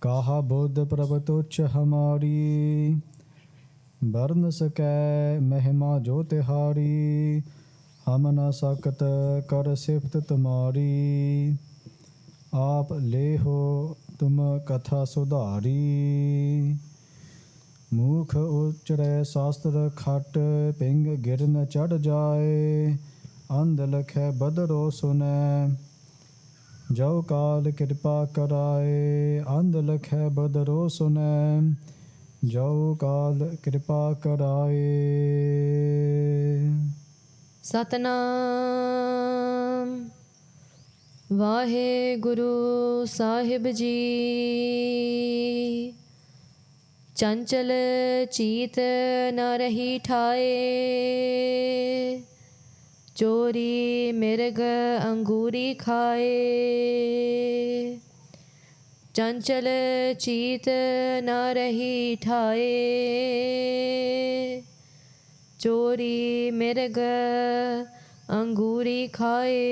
कहा बुद्ध प्रभ तुच्छ हमारी, वर्ण सकै महिमा जो तिहारी, हम न सकत कर सिफत तुम्हारी, आप ले हो तुम कथा सुधारी। मुख उच्चरै शास्त्र खट, पिंग गिर न चढ़ जाए, अंध लखै बदरो सुनै, जो काल कृपा कराए, अंध लखै बदरो सुनै, जो काल कृपा कराए। सतनाम वाहे गुरु साहिब जी। चंचल चीत न रही ठाए, चोरी मिर्ग अंगूरी खाए, चंचल चीत न रही ठाए, चोरी मिर्ग अंगूरी खाए,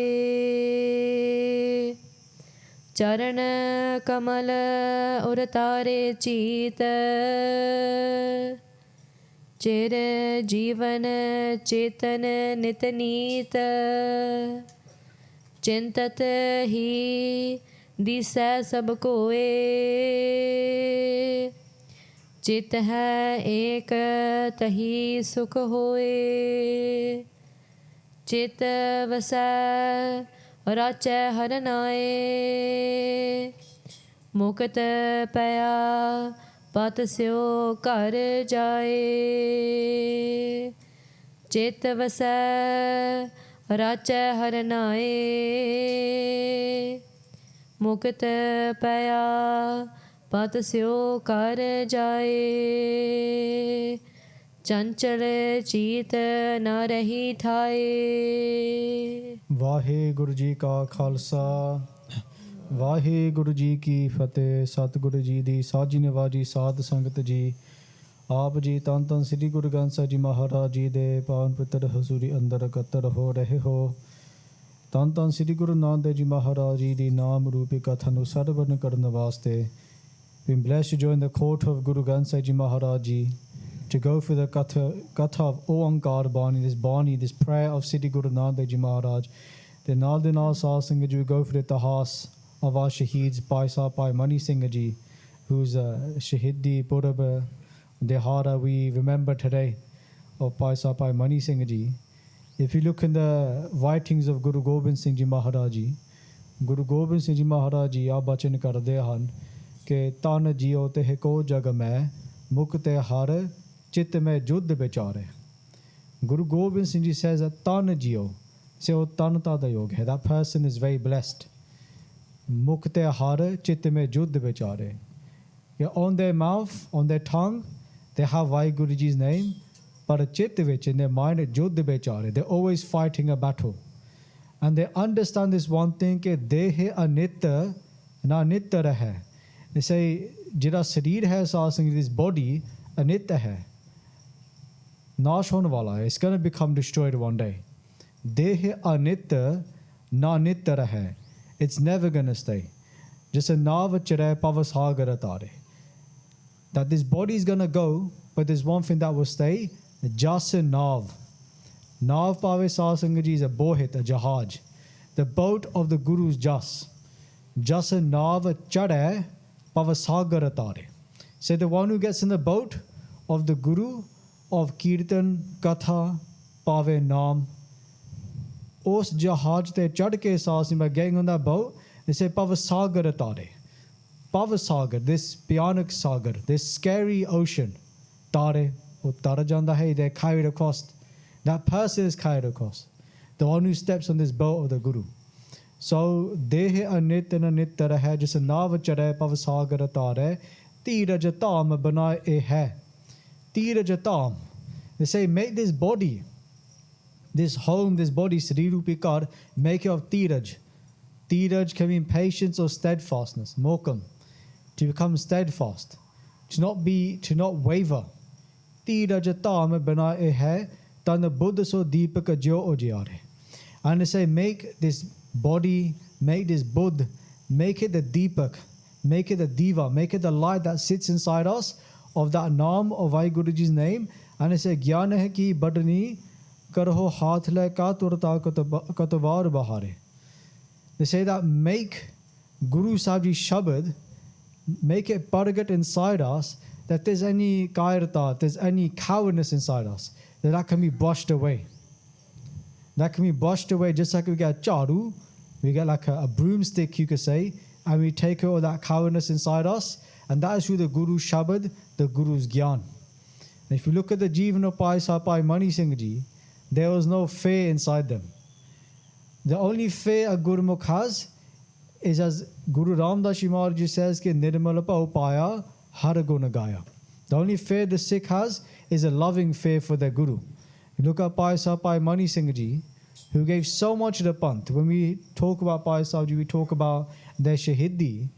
चरण कमल उर तारे चीत, चिर जीवन चेतन नित नीत, चिंतत ही दिसै सब कोए, चित है एक तही सुख होए, चित वसै राचै हर नाए, मुकत पया पत स्यो घर जाए, चित वसै राचै हर नाए, मुकत पया पत स्यो घर जाए, चंचल चीत न रही ठाए। वाहिगुरु जी का खालसा, वाहिगुरु जी की फतेह। सतगुरु जी दी साजी निवाजी साध संगत जी, आप जी धन धन श्री गुरु ग्रंथ ਸਾਹਿਬ ਜੀ ਮਹਾਰਾਜ ਜੀ ਦੇ ਪਾਵਨ ਪਵਿੱਤਰ ਹਜ਼ੂਰੀ ਅੰਦਰ ਇਕੱਤਰ ਹੋ ਰਹੇ ਹੋ। ਧੰਨ ਧੰਨ ਸ੍ਰੀ ਗੁਰੂ ਨਾਨਕ ਦੇਵ ਜੀ ਮਹਾਰਾਜ ਜੀ ਦੀ ਨਾਮ ਰੂਪੀ ਕਥਾ ਨੂੰ ਸਰਵਣ ਕਰਨ ਵਾਸਤੇ we bless you join the court of Guru Granth Sahib Ji Maharaj Ji to go for the Katha of Oankaar Bani, this prayer of Sri Guru Nanak Dev Ji Maharaj. The ਨਾਲ ਸਾਧ ਸੰਗਤ ਜੀ, we go for the tahas of our shaheeds, Bhai Sahib Bhai Mani Singh Ji, whose Shahidi Purab Dehara we remember today of Bhai Sahib Bhai Mani Singh Ji. If you look in the writings of Guru Gobind Singh Ji Maharaj Ji, Guru Gobind Singh Ji Maharaj Ji ਆ ਬਚਨ ਕਰਦੇ ਹਨ ਕਿ ਤਨ JIO ਤੇ ਕੋ ਜਗ ਮੈਂ, ਮੁਕਤੇ ਹਰ ਚਿਤ ਮੈਂ ਜੁਧ ਵਿਚਾਰੇ। Guru Gobind Singh Ji says that tan jio, so tanata da yoga hai, that person is very blessed. Mukte hara chitte mein judd vichare. On their mouth, on their tongue, they have WhyGuru Ji's name, but chitte vich, in their mind, judd vichare. They're always fighting a battle. And they understand this one thing, ke dehe anitya na nitya rahe. They say, jira sharir hai saad singh, this body anitya hai. नाश होने वाला है, it's going to become destroyed one day. देह अनित्य ना नित्य रहे, it's never going to stay. जैसे नाव चढ़े पव सागर तारे, that this body is going to go, but there's one thing that will stay, just a नाव. नाव पावे साध संगत जी is a bohit, a jahaj, the boat of the Guru's just a नाव चढ़े पव सागर तारे. So the one who gets in the boat of the Guru, of Kirtan, Katha, Pave, Naam, ਉਸ ਜਹਾਜ਼ ਤੇ ਚੜ੍ਹ ਕੇ ਸਾਧ ਸੰਗਤ, by getting on that boat, they say Pava Sagar Tare. Pava Sagar, this Bhyanak Sagar, this scary ocean, Tare, ਉਹ ਤਰ ਜਾਂਦਾ ਹੈ, they're carried across. That person is carried across. The one who steps on this boat of the Guru. So, ਦੇਹ ਅਨਿਤ ਨ ਨਿਤ ਰਹਿ, ਜਿਸ ਨਾਵ ਚੜ੍ਹੈ ਪਵ ਸਾਗਰ ਤਾਰੈ, ਧੀਰਜ ਧਾਮ ਬਣਾਏ ਇਹ ਹੈ. Tiraj Tam. They say, make this body, this home, this body, Sri Rupi Kar, make it of Tiraj. Tiraj can mean patience or steadfastness, Mokam. To become steadfast, to not waver. Tiraj Tam bana e hai, tan buddha so deepak jo ojiare. And they say, make this body, make this buddha, make it the deepak, Make it the diva, make it the light that sits inside us of that naam of WhyGuru Ji's name. And it says, Gyan hai ki badni karho haath le ka turta katavar bahare. They say that make Guru Sahib Ji Shabad, make it paragat inside us, that there's any kairta, there's any cowardness inside us, that can be brushed away. That can be brushed away just like we get charu, we get like a broomstick, you could say, and we take all that cowardness inside us, and that is through the Guru Shabad, the Guru's Gyan. And if you look at the Jivan of Bhai Sahib Bhai Mani Singh Ji, there was no fear inside them. The only fear a Gurmukh has is, as Guru Ramdas Ji Maharaj Ji says, ki Nirmal Upaya Har Guna Gaya. The only fear the Sikh has is a loving fear for their Guru. You look at Bhai Sahib Bhai Mani Singh Ji, who gave so much to the Panth. When we talk about Bhai Sahib Ji, we talk about their Shahidi.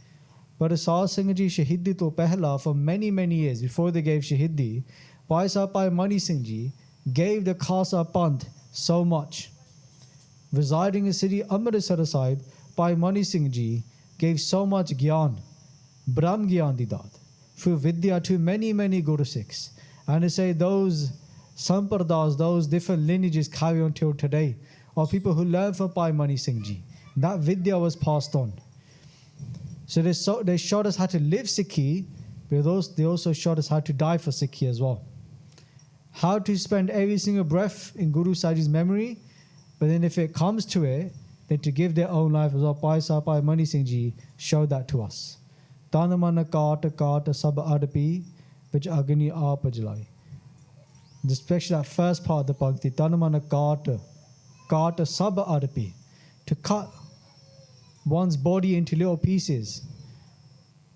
But Asad Singh Ji Shahidi to Pehla, for many, many years before they gave Shahidi, Bhai Sahib Bhai Mani Singh Ji gave the Khalsa Panth so much. Residing in city Amritsar Sahib, Bhai Mani Singh Ji gave so much Gyan, Brahm Gyan Didat, through Vidya to many, many Guru Sikhs. And they say those Sampardas, those different lineages carry on till today, of people who learn from Bhai Mani Singh Ji. That Vidya was passed on. So they showed us how to live Sikhi, but they also showed us how to die for Sikhi as well. How to spend every single breath in Guru Sahib Ji's memory, but then if it comes to it, then to give their own life as well. Bhai Sahib Bhai Mani Singh Ji showed that to us. Tanamana kaata sab adapi, which Agni AR jalai. Especially that first part of the Bhakti, Tanamana kaata sab adapi, to cut one's body into little pieces.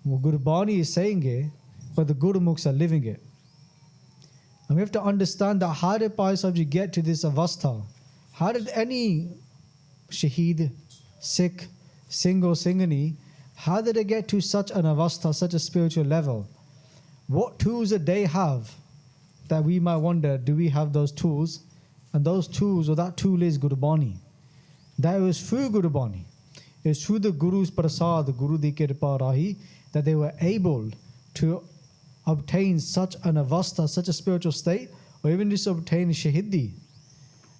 Well, Gurbani is saying it, but the Gurmukhs are living it. And we have to understand that how did Bhai Sahib Ji get to this avastha? How did any Shaheed, Sikh, Singh or Singhani, how did they get to such an avastha, such a spiritual level? What tools did they have that we might wonder, do we have those tools? And those tools, or that tool is Gurbani. That was through Gurbani. It was through the Guru's prasad, Guru Di Kirpa Rahi, that they were able to obtain such an avastha, such a spiritual state, or even just obtain Shahidi.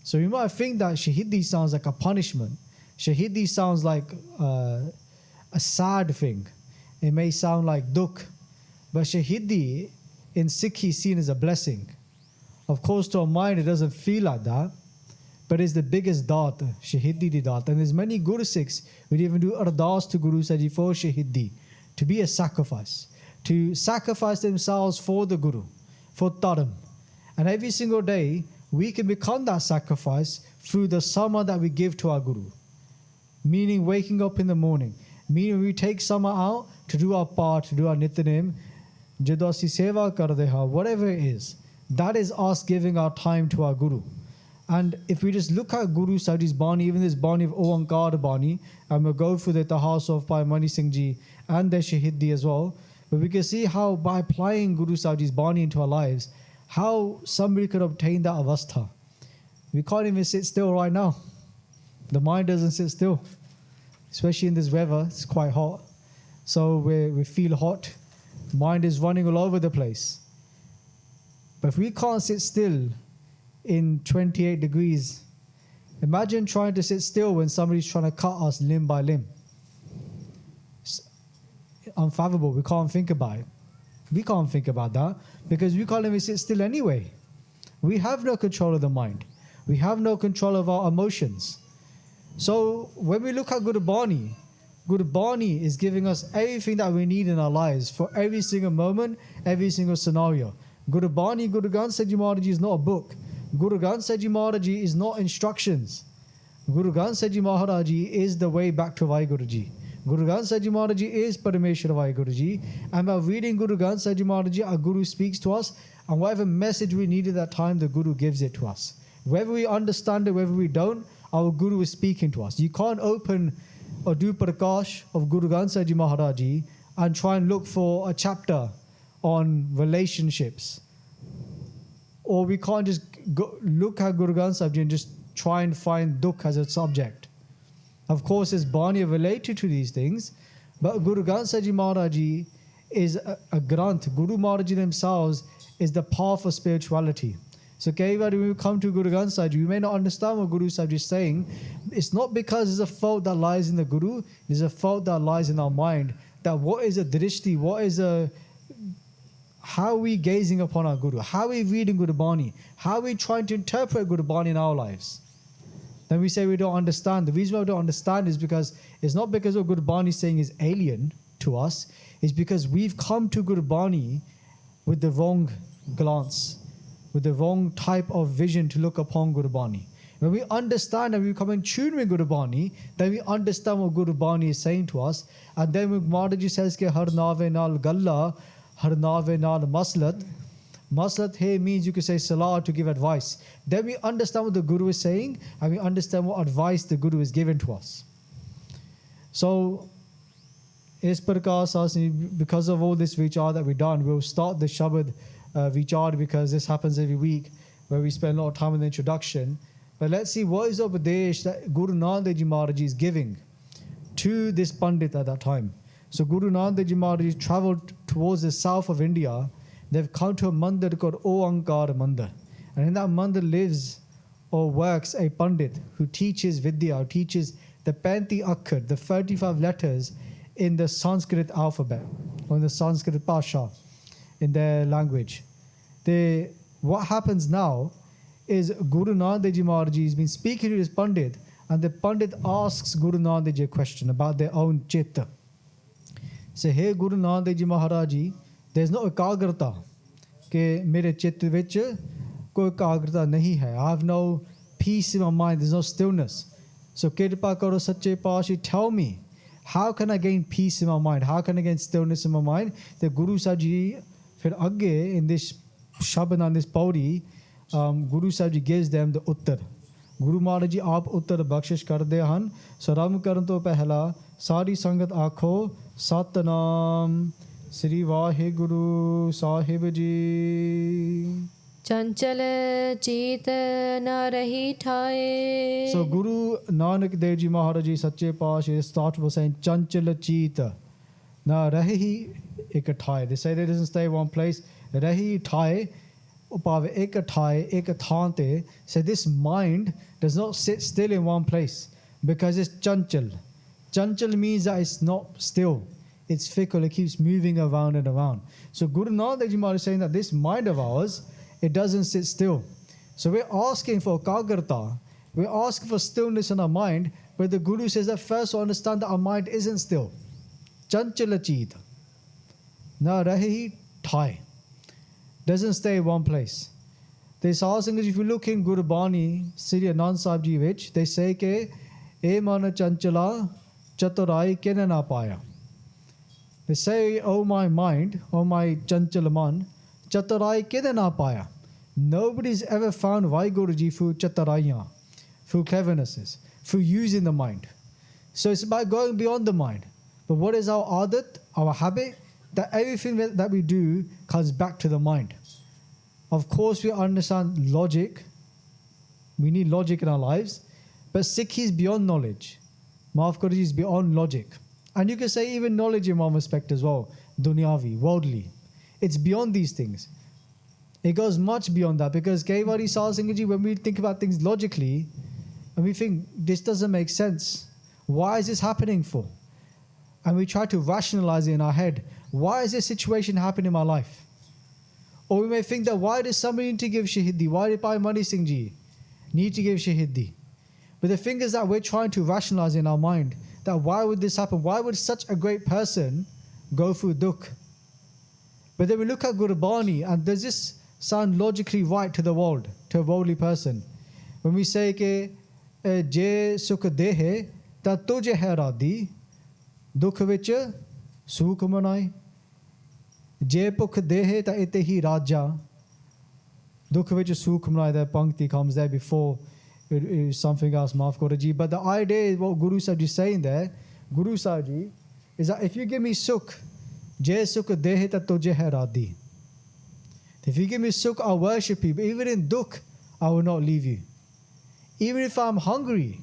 So you might think that Shahidi sounds like a punishment. Shahidi sounds like a sad thing. It may sound like dukh. But Shahidi in Sikhi is seen as a blessing. Of course, to our mind, it doesn't feel like that. But it's the biggest dat, Shahidi di dat. And there's many Guru Sikhs who even do ardas to Guru Sahib Ji for Shahidi, to be a sacrifice, to sacrifice themselves for the Guru, for Dharam. And every single day, we can become that sacrifice through the sama that we give to our Guru. Meaning waking up in the morning. Meaning we take sama out to do our part, to do our Nitnem, Jado asi seva kardeha, whatever it is. That is us giving our time to our Guru. And if we just look at Guru Sahib Ji's Bani, even this Bani of Oankaar Bani, and we'll go through the Tahas of Bhai Mani Singh Ji and their Shahidi as well, but we can see how by applying Guru Sahib Ji's Bani into our lives, how somebody could obtain that avastha. We can't even sit still right now. The mind doesn't sit still. Especially in this weather, it's quite hot. So we feel hot. Mind is running all over the place. But if we can't sit still in 28 degrees, imagine trying to sit still when somebody's trying to cut us limb by limb. It's unfathomable. We can't think about it. We can't think about that because we can't even sit still anyway. We have no control of the mind. We have no control of our emotions. So when we look at Gurbani, Gurbani is giving us everything that we need in our lives for every single moment, every single scenario. Gurbani, Guru Granth Sahib Ji Maharaj Ji is not a book. Guru Granth Sahib Ji Maharaj Ji is not instructions. Guru Granth Sahib Ji Maharaj Ji is the way back to WhyGuru Ji. Guru Granth Sahib Ji Maharaj Ji is Parameshwar WhyGuru Ji. And by reading Guru Granth Sahib Ji Maharaj Ji, our Guru speaks to us, and whatever message we need at that time, the Guru gives it to us. Whether we understand it, whether we don't, our Guru is speaking to us. You can't open or do Prakash of Guru Granth Sahib Ji Maharaj Ji and try and look for a chapter on relationships. Or we can't just look at Guru Granth Sahib Ji and just try and find dukh as a subject. Of course, his Bani are related to these things, But Guru Granth Sahib Ji Maharaj Ji is a Granth. Guru Maharaj Ji themselves is the path of spirituality. So when we come to Guru Granth Sahib Ji, we may not understand what Guru Sahib Ji is saying. It's not because there's a fault that lies in the Guru, there's a fault that lies in our mind. That what is a drishti, how are we gazing upon our Guru? How are we reading Guru Bani? How are we trying to interpret Guru Bani in our lives? Then we say we don't understand. The reason why we don't understand is because it's not because what Guru Bani is saying is alien to us. It's because we've come to Guru Bani with the wrong glance, with the wrong type of vision to look upon Guru Bani. When we understand and we come in tune with Guru Bani, then we understand what Guru Bani is saying to us. And then when Maharaji says ke har nave nal galla, har nave nal maslat. Maslat here means you could say salah to give advice. Then we understand what the Guru is saying and we understand what advice the Guru is given to us. So, because of all this vichar that we've done, we'll start the Shabad vichar because this happens every week where we spend a lot of time in the introduction. But let's see what is the upadesh that Guru Nanak Dev Ji Maharaj Ji is giving to this Pandit at that time. So Guru Nanak Dev Ji Maharaj Ji travelled towards the south of India. They've come to a mandir called Oankaar Mandir. And in that mandir lives or works a Pandit who teaches Vidya, who teaches the 35 Akhar, the 35 letters in the Sanskrit alphabet, or in the Sanskrit Pasha, in their language. What happens now is Guru Nanak Dev Ji Maharaj Ji has been speaking to this Pandit, and the Pandit asks Guru Nanak Dev Ji a question about their own chitta. Say, hey Guru Nanak Dev Ji Maharaj Ji, there's no ekagrata, ke mere chitta vich koi ekagrata nahi hai. I have no peace in my mind, there's no stillness. So kirpa karo sache pashi, tell me, how can I gain peace in my mind? How can I gain stillness in my mind? The Guru Sahib Ji, fir agge in this Shabad on this pauri, Guru Sahib Ji gives them the uttar. Guru Maharaj Ji aap uttar bakshish karde han. So ram karan to pehla sari sangat aakho satnam Sri WhyGuru Sahib Ji. Chanchal cheet na rahi thaaye. So Guru Nanak Dev Ji Maharaj Ji Sache Paatshah start by saying Chanchal cheet na rahi ikathai. They say they doesn't stay one place. Rahi thai upave ekathai ekathante. So this mind does not sit still in one place because it's chanchal. Chanchal means that it's not still. It's fickle, it keeps moving around and around. So Guru Nanak Dev Ji Maharaj is saying that this mind of ours, it doesn't sit still. So we're asking for kagrata, we're asking for stillness in our mind, but the Guru says that first to understand that our mind isn't still. Chanchala cheet. Na rahi thai. Doesn't stay in one place. They say, if you look in Guru Bani, Sri Anand Sahib Ji which, they say ke, e mana chanchala chaturai kena na paya. They say, oh my mind, oh my chanchala man, chaturai kena na paya. Nobody's ever found WhyGuru Ji through chaturaiya, through clevernesses, through using the mind. So it's about going beyond the mind. But what is our adat, our habit? That everything that we do comes back to the mind. Of course, we understand logic. We need logic in our lives. But Sikhi is beyond knowledge. Maaf is beyond logic. And you can say even knowledge in one respect as well. Dunyavi, worldly. It's beyond these things. It goes much beyond that because Kaivari Singh, when we think about things logically, and we think this doesn't make sense. Why is this happening for? And we try to rationalize it in our head. Why is this situation happening in my life? Or we may think that why does somebody need to give Shahidi? Why did Bhai Mani Singh Ji need to give Shahidi? But the thing is that we're trying to rationalize in our mind that why would this happen? Why would such a great person go through dukh? But then we look at Guru Bani, and does this sound logically right to the world, to a worldly person? When we say ke je sukh dehe ta tujhe hai radhi, dukh vich sukh manai. Je pukh dehe ta ite hi raja, dukh vich sukh manai. That pankti comes there before it is something else, maaf karo ji. But the idea is what Guru Sahib Ji is saying there, Guru Sahib Ji, is that if you give me sukh, je sukh dehe ta tujhe hai radhi. If you give me sukh, I'll worship you. But even in dukh, I will not leave you. Even if I'm hungry,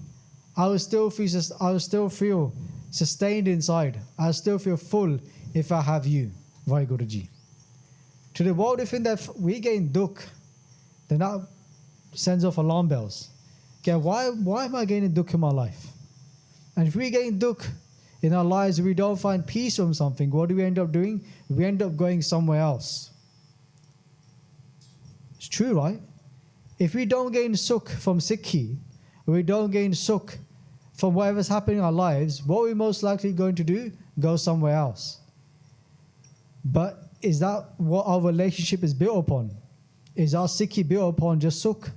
I will still feel sustained inside. I still feel full if I have you, WhyGuru Ji. To the world, if in that we gain dukh, then that sends off alarm bells. Okay, why am I gaining dukh in my life? And if we gain dukh in our lives, we don't find peace from something, what do we end up doing? We end up going somewhere else. It's true, right? If we don't gain sukh from Sikhi, we don't gain sukh from whatever's happening in our lives, what are we most likely going to do? Go somewhere else. But is that what our relationship is built upon? Is our Sikhi built upon just sukh?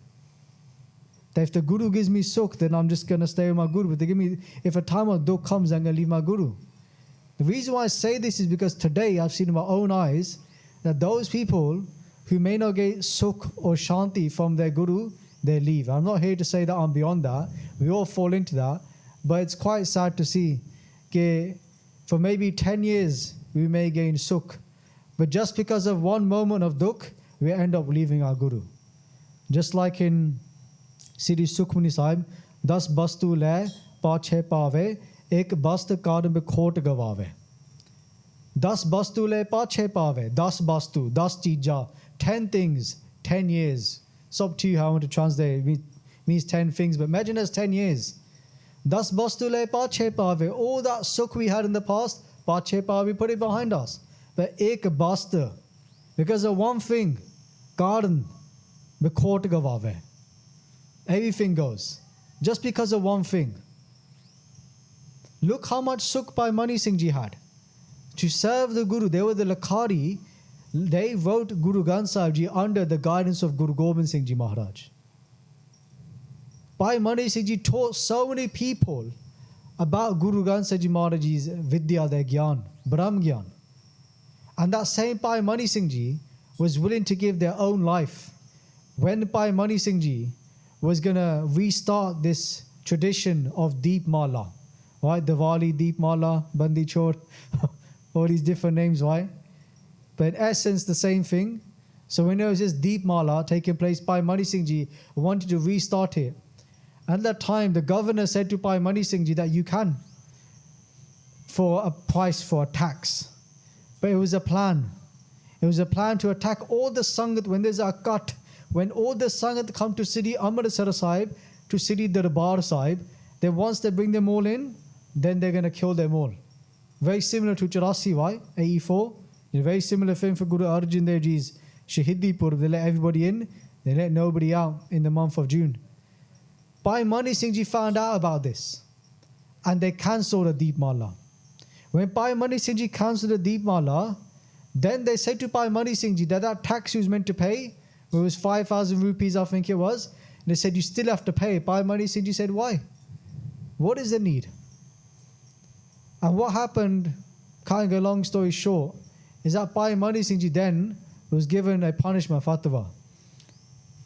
That if the Guru gives me sukh, then I'm just going to stay with my Guru. But if a time of dukh comes, I'm going to leave my Guru. The reason why I say this is because today I've seen in my own eyes that those people who may not get sukh or shanti from their Guru, they leave. I'm not here to say that I'm beyond that. We all fall into that. But it's quite sad to see that for maybe 10 years, we may gain sukh. But just because of one moment of dukh, we end up leaving our Guru. Just like in Sri Sukhmani Sahib, 10 bastu le pache pave, ek bast karan be khot gawave. 10 bastu le pache pave, 10 bastu, 10 chija, 10 things, 10 years. It's up to you how I want to translate it. It means 10 things, but imagine as 10 years. 10 bastu le pache pave, all that sukh we had in the past, pache pave, we put it behind us. But ek basta, because of one thing, karan be khot gawave. Everything goes. Just because of one thing. Look how much sukh Bhai Mani Singh Ji had. To serve the Guru, they were the Lakhari. They wrote Guru Granth Sahib Ji under the guidance of Guru Gobind Singh Ji Maharaj. Bhai Mani Singh Ji taught so many people about Guru Granth Sahib Ji Maharaj's Vidya, their Gyan, Brahm Gyan. And that same Bhai Mani Singh Ji was willing to give their own life. When Bhai Mani Singh Ji was going to restart this tradition of Deep Mala, right? Diwali, Deep Mala, Bandi Chor, all these different names, right? But in essence, the same thing. So when there was this Deep Mala taking place, Bhai Mani Singh Ji wanted to restart it. At that time, the governor said to Bhai Mani Singh Ji that you can, for a price, for a tax. But it was a plan. It was a plan to attack all the Sangat when there's a cut. When all the Sangat come to Sri Amritsar Sahib, to Sri Darbar Sahib, then once they bring them all in, then they're going to kill them all. Very similar to 84, right? 84. A very similar thing for Guru Arjan Dev Ji's Shahidi Purv. They let everybody in, they let nobody out in the month of June. Bhai Mani Singh Ji found out about this and they cancelled the Deep Mala. When Bhai Mani Singh Ji cancelled the Deep Mala, then they said to Bhai Mani Singh Ji that tax he was meant to pay, it was 5,000 rupees, I think it was. And they said, you still have to pay. Bhai Mani Singh Ji said, why? What is the need? And what happened, cutting a long story short, is that Bhai Mani Singh Ji then was given a punishment, fatwa,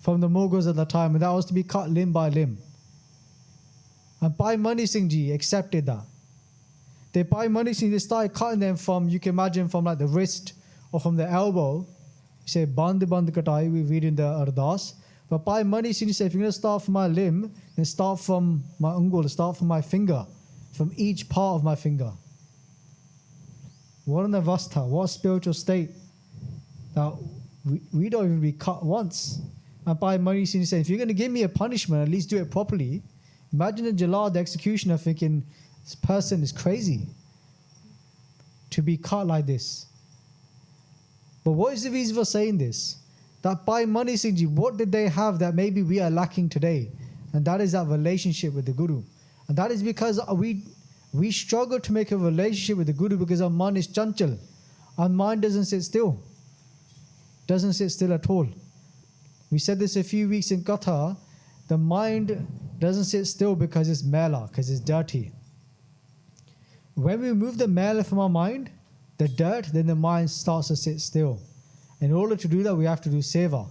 from the Mughals at the time, and that was to be cut limb by limb. And Bhai Mani Singh Ji accepted that. They Bhai Mani Singh Ji started cutting them from, you can imagine, from like the wrist or from the elbow. You say, band katai, we read in the Ardas. But Bhai Mani Singh Ji said, if you're going to start from my limb, then start from my ungul, start from my finger, from each part of my finger. What an avastha, what a spiritual state. Now, we don't even be cut once. And Bhai Mani Singh Ji said, if you're going to give me a punishment, at least do it properly. Imagine the Jalad, the executioner, thinking, this person is crazy to be cut like this. But what is the reason for saying this? That Bhai Mani Singh Ji, what did they have that maybe we are lacking today? And that is that relationship with the Guru. And that is because we struggle to make a relationship with the Guru because our mind is chanchal. Our mind doesn't sit still. Doesn't sit still at all. We said this a few weeks in Katha. The mind doesn't sit still because it's mela, because it's dirty. When we remove the mela from our mind, the dirt, then the mind starts to sit still. In order to do that, we have to do seva.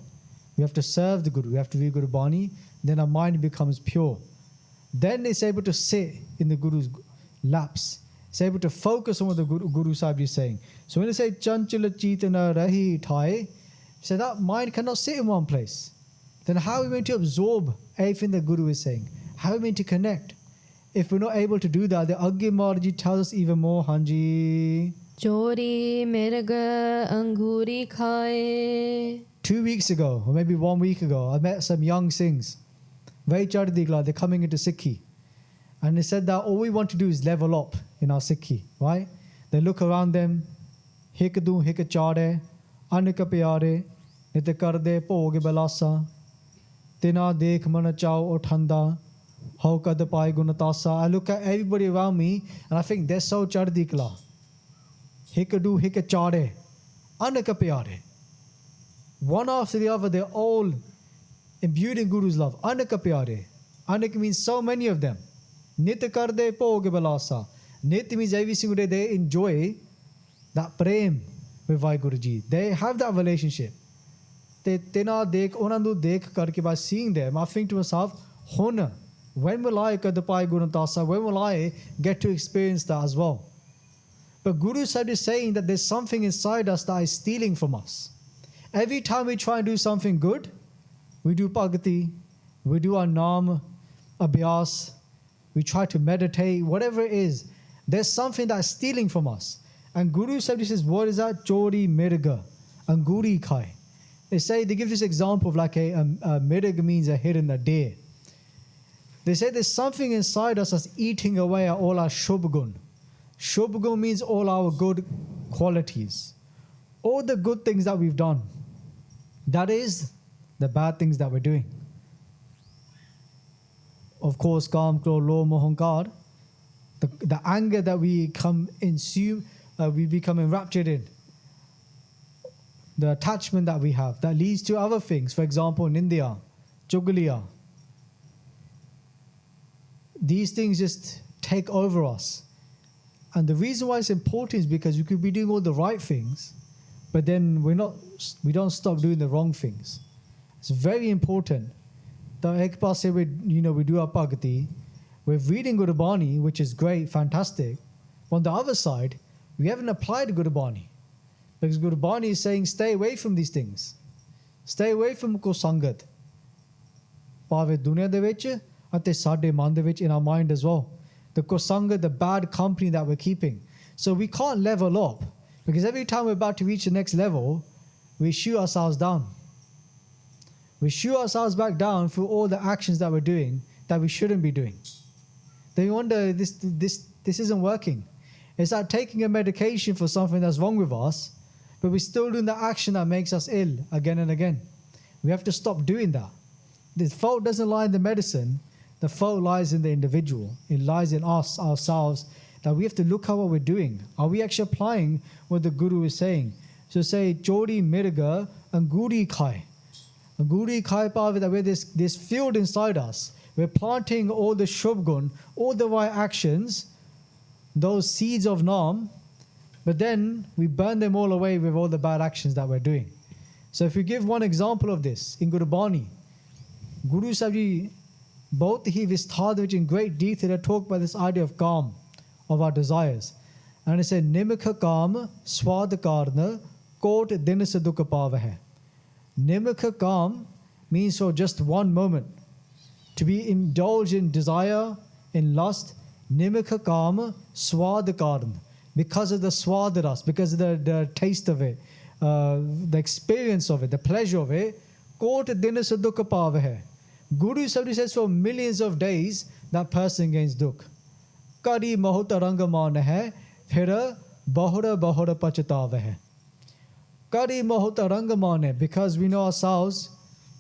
We have to serve the Guru. We have to read Guru Bani. Then our mind becomes pure. Then it's able to sit in the Guru's laps. It's able to focus on what the Guru Sahib is saying. So when they say, Chanchala Chitana Rahi Thai, so that mind cannot sit in one place. Then how are we going to absorb everything the Guru is saying? How are we going to connect? If we're not able to do that, the Agge Maharaj tells us even more, Hanji. Chori mirg anguri khaye. 2 weeks ago, or maybe 1 week ago, I met some young Singhs. Very Chardigla, they're coming into Sikhi. And they said that all we want to do is level up in our Sikhi, right? They look around them, hik du hik chare, anika pyare, nit karde bhog balasa, tina dekh man chao othanda, how kad pai gunatasa. I look at everybody around me and I think they're so Chardigla. Hik du hik chare, anika pyare. One after the other, they're all imbued in Guru's love. Anika pyare. Anika means so many of them. Nit karde bhog balasa. Nit means every single day they enjoy that prem with WhyGuru Ji. They have that relationship. They na dekh, onandu dekh karke by seeing them, I think to myself, Hona, when will I kadapai gunatasa? When will I get to experience that as well? But Guru Sahib is saying that there's something inside us that is stealing from us. Every time we try and do something good, we do bhakti, we do our naam, abhyas, we try to meditate, whatever it is, there's something that's stealing from us. And Guru Sahib says, what is that? Chori mirga, anguri khai. They give this example of like a mirga means a hidden, a deer. They say there's something inside us that's eating away at all our shubgun. Shubgun means all our good qualities. All the good things that we've done. That is the bad things that we're doing. Of course, Kam, Krodh, Lobh, Moh, Ahankar, the anger that we become enraptured in, the attachment that we have, that leads to other things. For example, Nindya, Chugaliya. These things just take over us. And the reason why it's important is because we could be doing all the right things, but then we don't stop doing the wrong things. It's very important. Ek paase we do our bhakti, we're reading Gurbani, which is great, fantastic. On the other side, we haven't applied Gurbani. Because Gurbani is saying, stay away from these things. Stay away from kusangat. Pave dunya de vich, ate sade man de vich, in our mind as well. The kusangat, the bad company that we're keeping. So we can't level up. Because every time we're about to reach the next level, we shoot ourselves down. We shoot ourselves back down for all the actions that we're doing that we shouldn't be doing. Then we wonder, this isn't working. It's like taking a medication for something that's wrong with us, but we're still doing the action that makes us ill again and again. We have to stop doing that. The fault doesn't lie in the medicine. The fault lies in the individual. It lies in us, ourselves, that we have to look at what we're doing. Are we actually applying what the Guru is saying? So say, Chori mirga anguri khai. Anguri khai pav, that we're this field inside us. We're planting all the shubgun, all the right actions, those seeds of naam, but then we burn them all away with all the bad actions that we're doing. So if we give one example of this, in Gurbani, Guru Sahib Ji, both he visthad which in great detail they talk about this idea of kaam, of our desires. And it said, Nimikha kaam swad karna kot din se dukh pavahe. Nimikha kaam means for just one moment. To be indulged in desire, in lust, Nimikha kaam swad karna. Because of the swadaras, because of the taste of it, the experience of it, the pleasure of it, kot din se dukh pavahe. Guru Sahib says for millions of days, that person gains dukh. Kari mahota rangaman hai, phira bahura bahura pachatav hai. Kari mahota rangaman hai, because we know ourselves,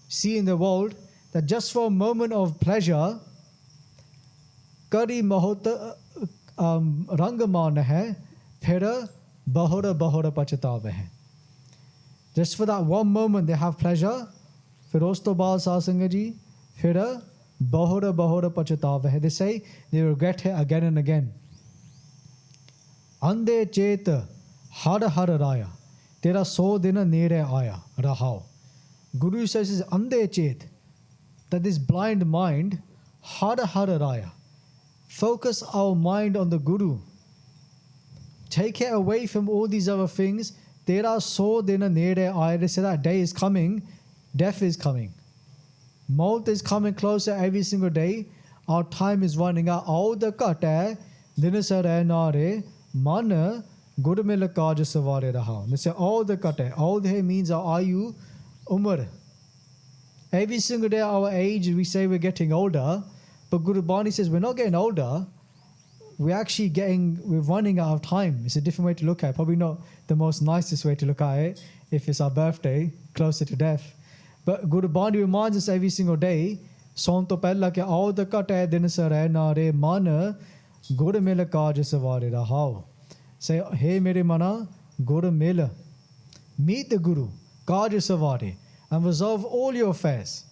see in the world, that just for a moment of pleasure, Kari mahota rangaman hai, phira bahura bahura pachatav hai. Just for that one moment they have pleasure, phir us to baad Satsanga ji, phira bahura bahura pachatav hai. They say they regret it again and again. Ande chet har har raya, tera so dina nere aya rahao. Guru says, ande chet, that this blind mind, har har raya. Focus our mind on the Guru. Take it away from all these other things. Tera so dina nere aya. They say that day is coming, death is coming. Maut is coming closer every single day. our time is running out. All the kate, dinasare nare, man, gurmil kaj savare raha. They say all the kate. All the means our ayu, umar. Every single day, our age, we say we're getting older, but Guru Bani says we're not getting older. We're running out of time. It's a different way to look at it. Probably not the most nicest way to look at it if it's our birthday, closer to death. But Guru Bani reminds us every single day, Son to pehla ke aao da kate din sare nare man gur mil kaj savare rahao. Say, hey mere mana, gur mil. Meet the Guru, kaj savare, and resolve all your affairs.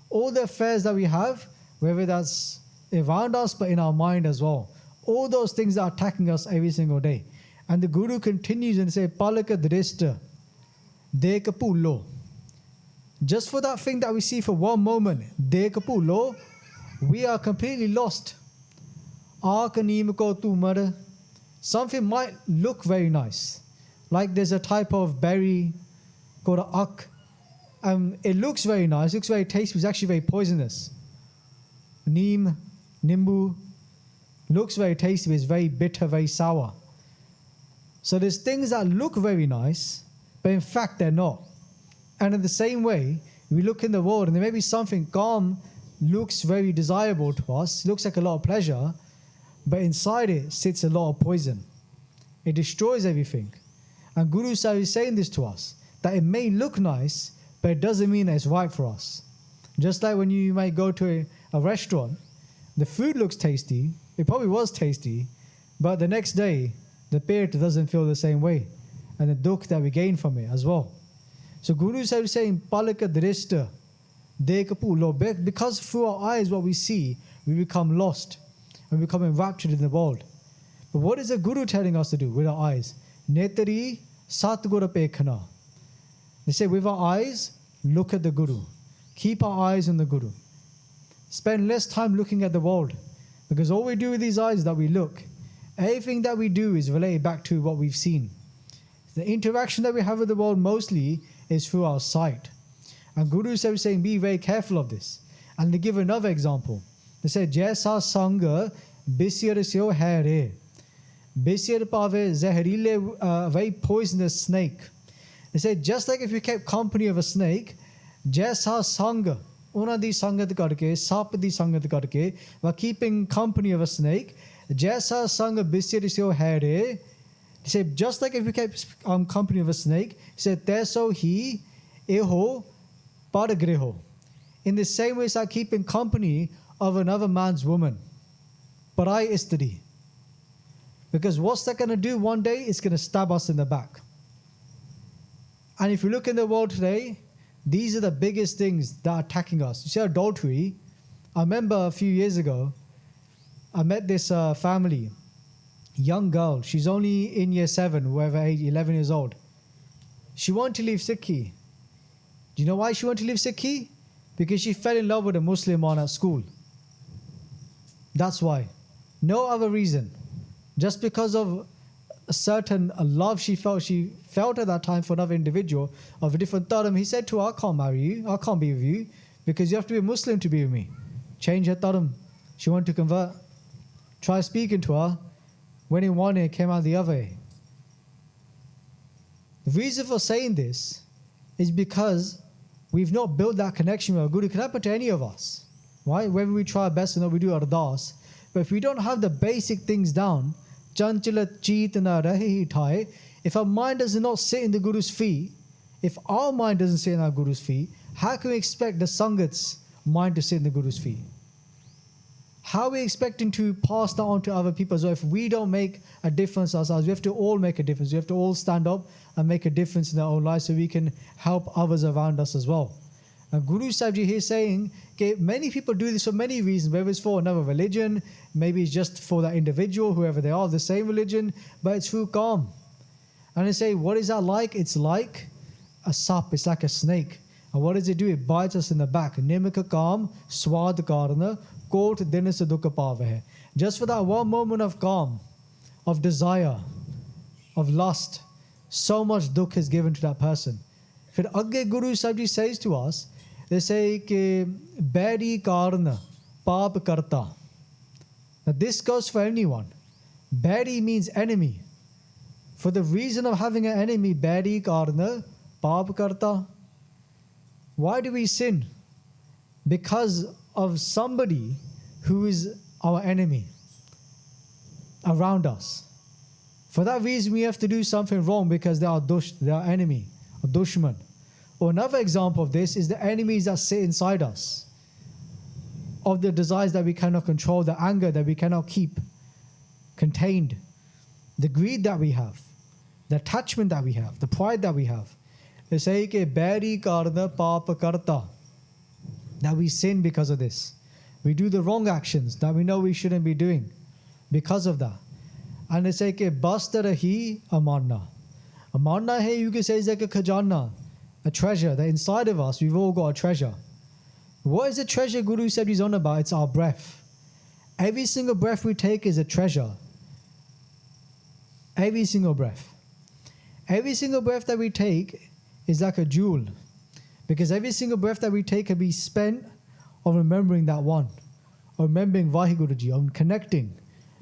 All the affairs that we have, whether that's around us but in our mind as well. All those things that are attacking us every single day. And the Guru continues and says, Palaka drishta, dek pulo. Just for that thing that we see for one moment, dek pulo, we are completely lost. Akanim ko tumar. Something might look very nice. Like there's a type of berry called ak. It looks very nice, looks very tasty, it's actually very poisonous. Neem, nimbu, looks very tasty, but it's very bitter, very sour. So there's things that look very nice, but in fact they're not. And in the same way, we look in the world and there may be something calm, looks very desirable to us, looks like a lot of pleasure, but inside it sits a lot of poison. It destroys everything. And Guru Sahib is saying this to us, that it may look nice, but it doesn't mean that it's right for us. Just like when you might go to a restaurant, the food looks tasty, it probably was tasty, but the next day, the perit doesn't feel the same way. And the dukh that we gain from it as well. So Guru Sahib is saying, Palaka drishta, dekapulo, because through our eyes what we see, we become lost and become enraptured in the world. But what is the Guru telling us to do with our eyes? Netari satgura pekhana. They say with our eyes, look at the Guru. Keep our eyes on the Guru. Spend less time looking at the world. Because all we do with these eyes is that we look. Everything that we do is related back to what we've seen. The interaction that we have with the world mostly is through our sight. And Guru is saying, be very careful of this. And they give another example. They say, Jaisa Sangha Bisyar Syo Haire. Bisyar Pave Zaharile, a very poisonous snake. They say, just like if you kept company of a snake, Jaisa Sangha, Una di Sangat Karke, Sap di Sangat Karke, while keeping company of a snake, Jaisa Sangha Bisyar Syo Haire. He said, just like if you kept company of a snake, he said, Teso he eho paragreho. In the same way, it's like keeping company of another man's woman. Parai istri. Because what's that going to do one day? It's going to stab us in the back. And if you look in the world today, these are the biggest things that are attacking us. You see adultery. I remember a few years ago, I met this family. Young girl, she's only in year 7, whatever age, 11 years old. She wanted to leave Sikhi. Do you know why she wanted to leave Sikhi? Because she fell in love with a Muslim man at school. That's why. No other reason. Just because of a certain love she felt at that time for another individual of a different dharam. He said to her, I can't marry you, I can't be with you, because you have to be a Muslim to be with me. Change her dharam. She wanted to convert. Try speaking to her. When in one ear, it came out the other ear. The reason for saying this is because we've not built that connection with our Guru. It can happen to any of us, right? Whether we try our best or not, we do ardas. But if we don't have the basic things down, chanchila cheetana rahi thai, if our mind does not sit in the Guru's feet, if our mind doesn't sit in our Guru's feet, how can we expect the Sangat's mind to sit in the Guru's feet? How are we expecting to pass that on to other people? So if we don't make a difference ourselves, we have to all make a difference. We have to all stand up and make a difference in our own lives so we can help others around us as well. And Guru Sahib Ji here is saying, okay, many people do this for many reasons, whether it's for another religion, maybe it's just for that individual, whoever they are, the same religion, but it's through calm. And they say, what is that like? It's like a sap, it's like a snake. And what does it do? It bites us in the back. Nimika calm, swad karna, Kot din se dukha paave. Just for that one moment of calm, of desire, of lust, so much dukh is given to that person. Fir agge Guru Sahib Ji says to us, they say ke badi karna paap karta. Now this goes for anyone. Badi means enemy. For the reason of having an enemy, badi karna paap karta. Why do we sin? Because of somebody who is our enemy around us. For that reason, we have to do something wrong because they are enemy, a dushman. Or another example of this is the enemies that sit inside us, of the desires that we cannot control, the anger that we cannot keep contained, the greed that we have, the attachment that we have, the pride that we have. They say ke bari karna paap karta, that we sin because of this. We do the wrong actions that we know we shouldn't be doing because of that. And they say ke basta rahi amarna. Amarna hai, you can say, is like a khajana, a treasure that inside of us, we've all got a treasure. What is the treasure Guru said he's on about? It's our breath. Every single breath we take is a treasure. Every single breath. Every single breath that we take is like a jewel. Because every single breath that we take can be spent on remembering that one, on remembering WhyGuru Ji, on connecting.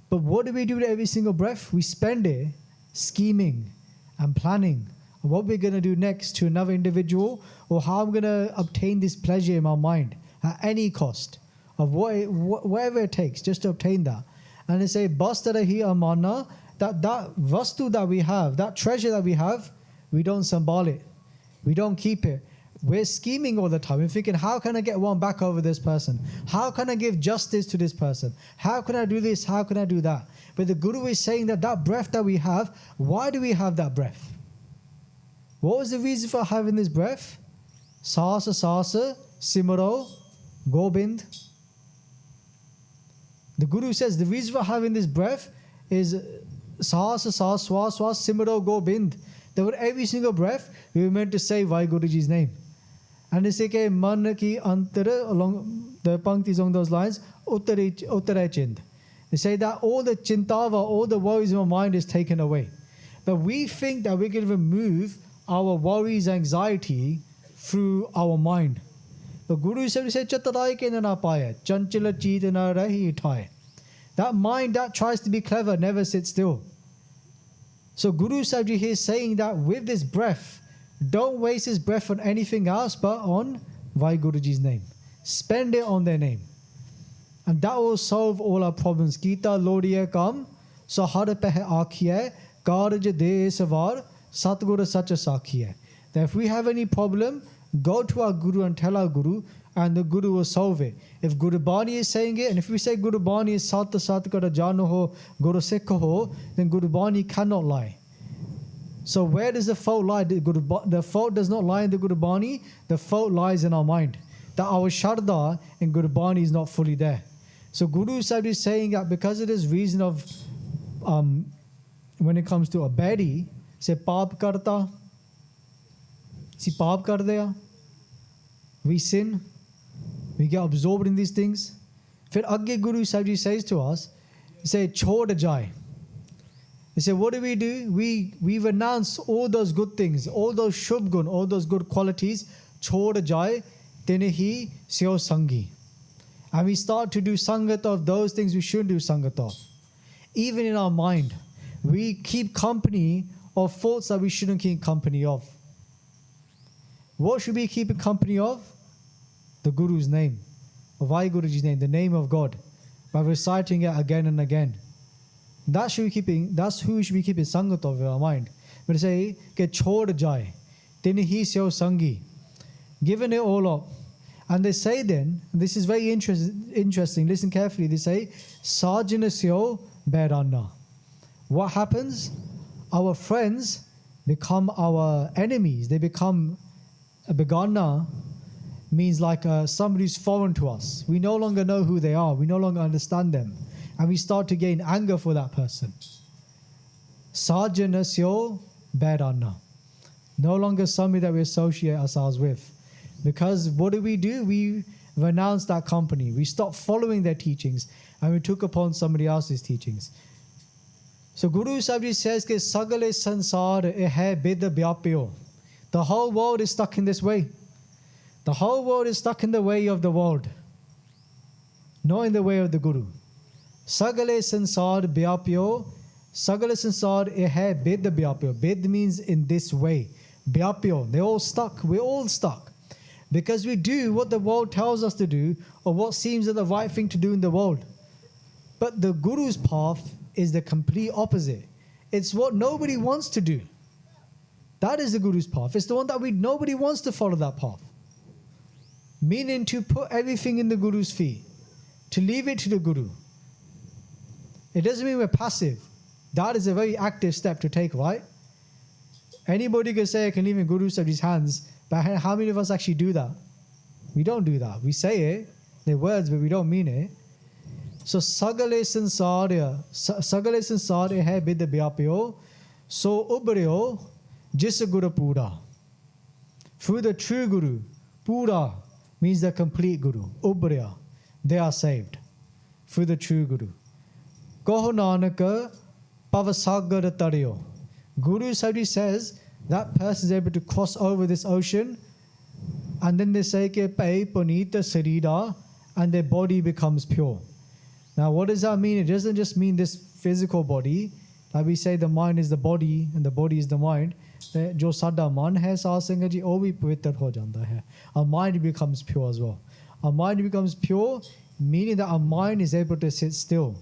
But what do we do with every single breath? We spend it scheming and planning on what we're going to do next to another individual, or how I'm going to obtain this pleasure in my mind at any cost, of whatever it takes just to obtain that. And they say, Bastarahi amana, that vastu that we have, that treasure that we have, we don't sambal it. We don't keep it. We're scheming all the time. We're thinking, how can I get one back over this person? How can I give justice to this person? How can I do this? How can I do that? But the Guru is saying that that breath that we have, why do we have that breath? What was the reason for having this breath? Sasa, sasa, simaro, gobind. The Guru says the reason for having this breath is sasa, sasa, swa, swa, simaro, gobind. That with every single breath, we were meant to say WhyGuru Ji's name. And they say, ke man ki antara, along the panktis along those lines, uttare chind. They say that all the chintava, all the worries in our mind is taken away. But we think that we can remove our worries, anxiety through our mind. The Guru said, chatarai ke na paya, chanchila cheet na rahi thai. That mind that tries to be clever never sits still. So Guru Sahib Ji here is saying that with this breath, don't waste his breath on anything else but on WhyGuru Ji's name. Spend it on their name. And that will solve all our problems. Gita lodiye kam, sahar pehe akhiye, karj de savar, satguru sacha sakhiye. That if we have any problem, go to our Guru and tell our Guru, and the Guru will solve it. If Guru Bani is saying it, and if we say Guru Bani is sat kara jano ho, Guru Sikh ho, then Guru Bani cannot lie. So where does the fault lie? The fault does not lie in the Guru Bani, the fault lies in our mind. That our Sharda in Guru Bani is not fully there. So Guru Sahib is saying that because of this reason of, when it comes to a badi, say paap karta, see paap kar deya, we sin, we get absorbed in these things. Fir agge Guru Sahib Ji says to us, he say chhod jai. He said, what do? We renounce all those good things, all those shubh gun, all those good qualities. Chhod jai, tene hi syo sangi. And we start to do sangat of those things we shouldn't do sangat of. Even in our mind, we keep company of thoughts that we shouldn't keep company of. What should we keep company of? The Guru's name, of WhyGuru Ji's name, the name of God, by reciting it again and again. That's who we should be keeping sangat of in our mind. But say, ke chhod jai, tene hi syo sangi, giving it all up. And they say then, this is very interesting, listen carefully, they say, sajana syo berana. What happens? Our friends become our enemies. They become a begana, means like somebody who's foreign to us. We no longer know who they are. We no longer understand them. And we start to gain anger for that person. Sajana syo berana. No longer somebody that we associate ourselves with. Because what do? We renounce that company. We stop following their teachings and we took upon somebody else's teachings. So Guru Sahib Ji says, ke sagale sansar hai bid vyapyo. The whole world is stuck in this way. The whole world is stuck in the way of the world, not in the way of the Guru. Sagale sansar vyapyo. Sagale sansar ehe bid vyapyo. Bid means in this way. Vyapyo. They're all stuck. We're all stuck. Because we do what the world tells us to do, or what seems the right thing to do in the world. But the Guru's path is the complete opposite. It's what nobody wants to do. That is the Guru's path. It's the one that nobody wants to follow that path. Meaning to put everything in the Guru's feet. To leave it to the Guru. It doesn't mean we're passive. That is a very active step to take, right? Anybody can say, I can leave in Guru Sahib's hands, but how many of us actually do that? We don't do that. We say it, they're words, but we don't mean it. So, sagale sansar hai bid vyapyo, so ubryo jis guru pura. Through the true Guru, pura means the complete Guru, ubrya, they are saved. Through the true Guru. Guru Nanak pavasagar taryo. Guru Sahib says that person is able to cross over this ocean, and then they say ke pai punita sarira, and their body becomes pure. Now what does that mean? It doesn't just mean this physical body. Like we say the mind is the body and the body is the mind. Jo sada man hai satsanga ji oh bhi pavitr ho janda hai. Our mind becomes pure as well. Our mind becomes pure, meaning that our mind is able to sit still.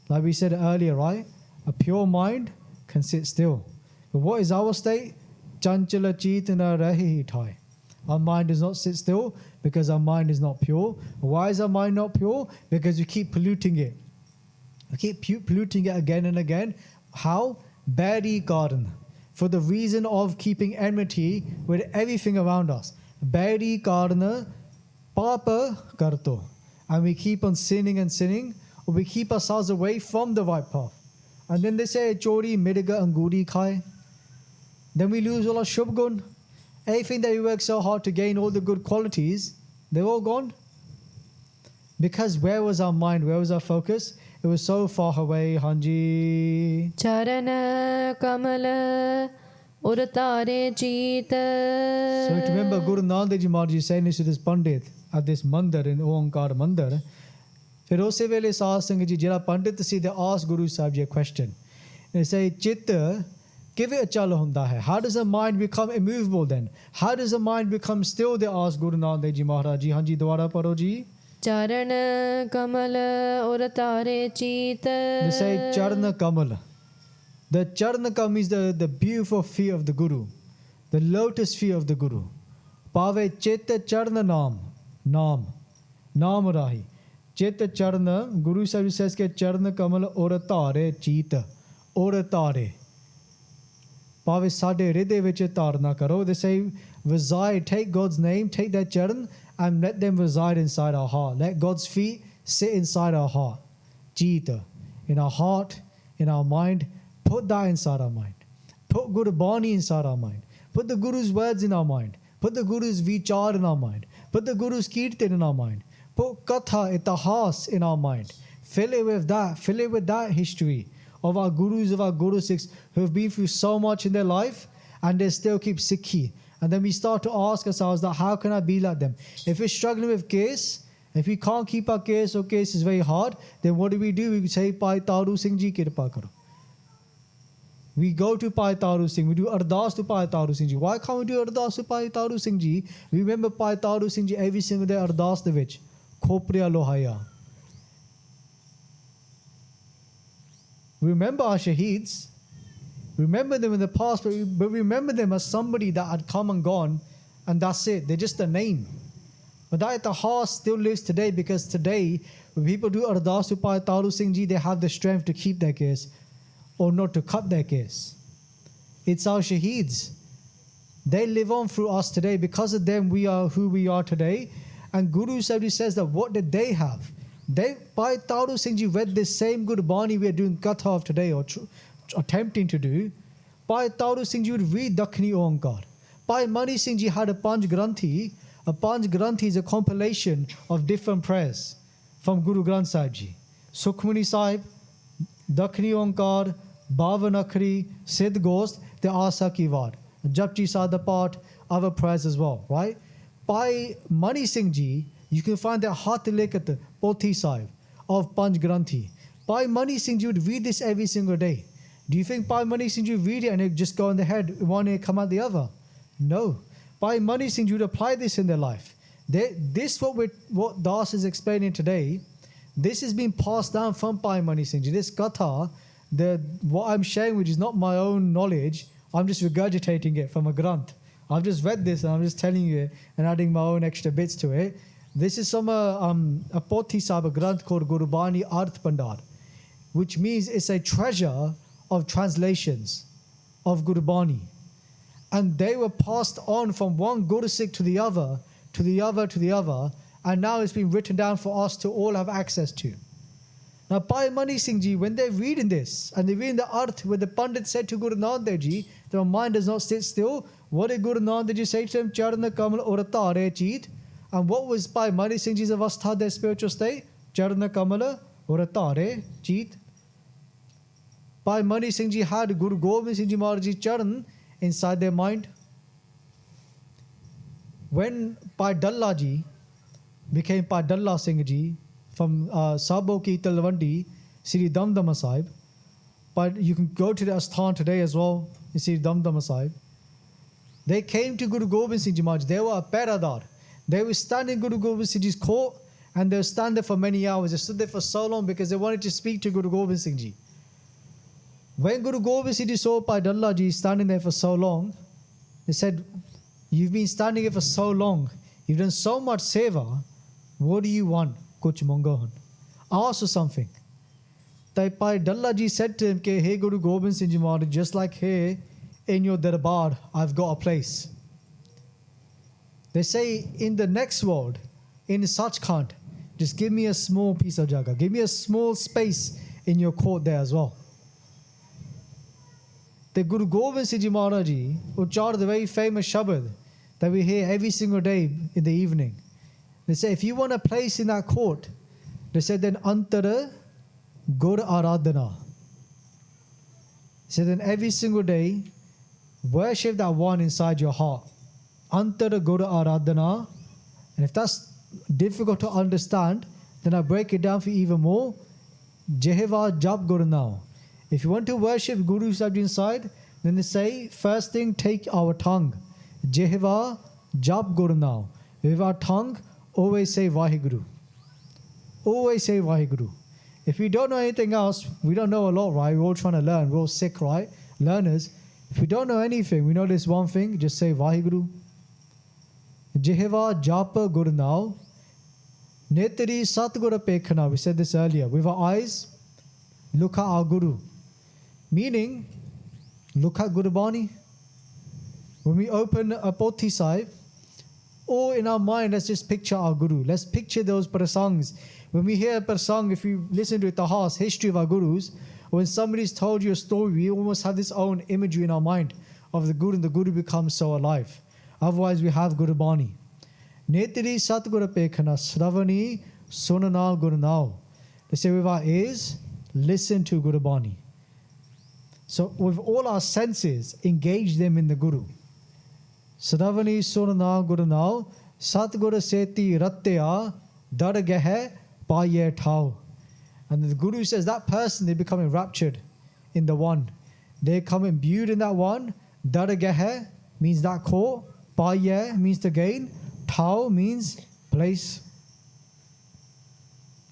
Like we said earlier, right? A pure mind can sit still. But what is our state? Chanchala chitana rahi thai. Our mind does not sit still because our mind is not pure. Why is our mind not pure? Because we keep polluting it. We keep polluting it again and again. How? Bari karan. For the reason of keeping enmity with everything around us. Bari karana papa karto. And we keep on sinning and sinning, or we keep ourselves away from the right path. And then they say, chori, miriga, anguri khai. Then we lose all our shubgun. Everything that we work so hard to gain, all the good qualities, they're all gone. Because where was our mind? Where was our focus? It was so far away, Hanji. Charana kamala uratare cheeta. So to remember Guru Nanak Dev Ji Maharaj saying this to this Pandit at this mandir in Oankar Mandir. ਫਿਰ ਉਸੇ ਵੇਲੇ ਸਾਧ ਸੰਗਤ ਜੀ ਜਿਹੜਾ ਪੰਡਿਤ ਸੀ they asked Guru Sahib Ji a question. They say, ਚਿੱਤ ਕਿਵੇਂ ਅਚਲ ਹੁੰਦਾ ਹੈ? How does a mind become immovable then? How does a mind become still? They asked Guru Nanak Dev Ji Maharaj ji. ਹਾਂਜੀ ਦੁਬਾਰਾ ਪੜੋ ਜੀ. ਚਰਨ ਕਮਲ ਉਰ ਤਾਰੇ ਚੀਤ. They say Charna Kamal. The Charna Kamal is the beautiful feet of the Guru. The lotus feet of the Guru. Pave Chit Charna Naam. Naam Rahi. Chit Charna, Guru Sahib says ke Charna Kamal or Tare Cheet. Or Tare. Pave Sade Ride Vich Tarna Karo. They say reside, take God's name, take that Charan and let them reside inside our heart. Let God's feet sit inside our heart. Cheeta. In our heart, in our mind. Put that inside our mind. Put Guru Bani inside our mind. Put the Guru's words in our mind. Put the Guru's vichar in our mind. Put the Guru's kirtan in our mind. Put Katha, Itahas in our mind. Fill it with that. Fill it with that history of our Gurus, of our Guru Sikhs who have been through so much in their life and they still keep Sikhi. And then we start to ask ourselves that how can I be like them? If we're struggling with case, if we can't keep our case or case is very hard, then what do? We say, Pai Taru Singh Ji Kirpa Karo. We go to Pai Taru Singh. We do Ardas to Pai Taru Singh Ji. Why can't we do Ardas to Pai Taru Singh Ji? We remember Pai Taru Singh Ji every single day Ardas de vich. Khopriya Lohaya. Remember our Shaheeds. Remember them in the past, but remember them as somebody that had come and gone, and that's it. They're just a name. But that Itahas still lives today, because today, when people do Ardas to Pai Taru Singh Ji, they have the strength to keep their case or not to cut their case. It's our Shaheeds. They live on through us today. Because of them, we are who we are today. And Guru Sahib says that what did they have? They, Pai Taru Singh Ji read this same Gurbani we are doing Katha of today, or attempting to do. Pai Taru Singh Ji would read Dakhnee Oankaar. Pai Mani Singh Ji had a Panch Granthi. A Panch Granthi is a compilation of different prayers from Guru Granth Sahib Ji. Sukhmani Sahib, Dakhnee Oankaar, Bhavan Akhri, Siddh Ghost, the Aasta ki Vaad. Japji Sada Part, other prayers as well, right? By Mani Singh Ji, you can find that Hat Lekat Pothi Sahib of Panch Granthi. Bhai Mani Singh Ji would read this every single day. Do you think Bhai Mani Singh Ji would read it and it would just go in the head, one ear come out the other? No. Bhai Mani Singh Ji would apply this in their life. What Das is explaining today, this has been passed down from Bhai Mani Singh Ji. This Katha, what I'm sharing, which is not my own knowledge, I'm just regurgitating it from a Granth. I've just read this and I'm just telling you it and adding my own extra bits to it. This is from a Pothi Sahib, a Granth called Gurbani Arth Pandar, which means it's a treasure of translations of Gurbani. And they were passed on from one Guru Sikh to the other, to the other, to the other, and now it's been written down for us to all have access to. Now, Bhai Mani Singh Ji, when they're reading this, and they're reading the Arth, where the Pandit said to Guru Nanak Dev Ji, their mind does not sit still. What did Guru Nanak Dev Ji say to them? Charana Kamal Uratare Cheet. And what was Bhai Mani Singh Ji's avastha, their spiritual state? Charana Kamala Uratare Cheet. Bhai Mani Singh Ji had Guru Gobind Singh Ji Maharaj's charan inside their mind. When Bhai Dalla Ji became Bhai Dalla Singh Ji from Sabo Ki Talwandi, Sri Damdama Sahib, but you can go to the Asthan today as well, you see Damdama Sahib. They came to Guru Gobind Singh Ji Maharaj. They were a paradar. They were standing in Guru Gobind Singh Ji's court and they were standing there for many hours. They stood there for so long because they wanted to speak to Guru Gobind Singh Ji. When Guru Gobind Singh Ji saw Bhai Dalla Ji standing there for so long, they said, "You've been standing here for so long. You've done so much seva. What do you want? Kuch mango. Ask for something." Bhai Dalla Ji said to him, "Hey Guru Gobind Singh Ji Maharaj, just like here in your darbar, I've got a place." They say in the next world, in Sachkhand, just give me a small piece of jaga. Give me a small space in your court there as well. The Guru Gobind Singh Ji Maharaj Ji uchar the very famous shabad that we hear every single day in the evening. They say, if you want a place in that court, they said, then antara gur aradhana. They said, then every single day, worship that one inside your heart. Antara gur aradhana. And if that's difficult to understand, then I break it down for you even more. Jehva jab gur now. If you want to worship Guru Sahib inside, then they say, first thing, take our tongue. Jehva jab gur now. With our tongue, always say WhyGuru. Always say WhyGuru. If we don't know anything else, we don't know a lot, right? We're all trying to learn. We're all Sikh, right? Learners. If we don't know anything, we know this one thing, just say WhyGuru. Jehva japa gur now. Netri satgura pekhana. We said this earlier. With our eyes, look at our Guru. Meaning, look at Gurbani. When we open a Pothi Sahib, or in our mind, let's just picture our Guru. Let's picture those prasangs. When we hear a prasang, if you listen to Itihas, history of our Gurus, or when somebody's told you a story, we almost have this own imagery in our mind of the Guru, and the Guru becomes so alive. Otherwise, we have Gurbani. Netri satgura pekhana sravani sonanal gurnao. They say with our ears, listen to Gurbani. So with all our senses, engage them in the Guru. Sravani sonanal gurnao satgura seti ratteya dargahe paye thao. And the Guru says that person, they become enraptured in the one. They come imbued in that one. Dargahe means that core. Paye means to gain. Thao means place.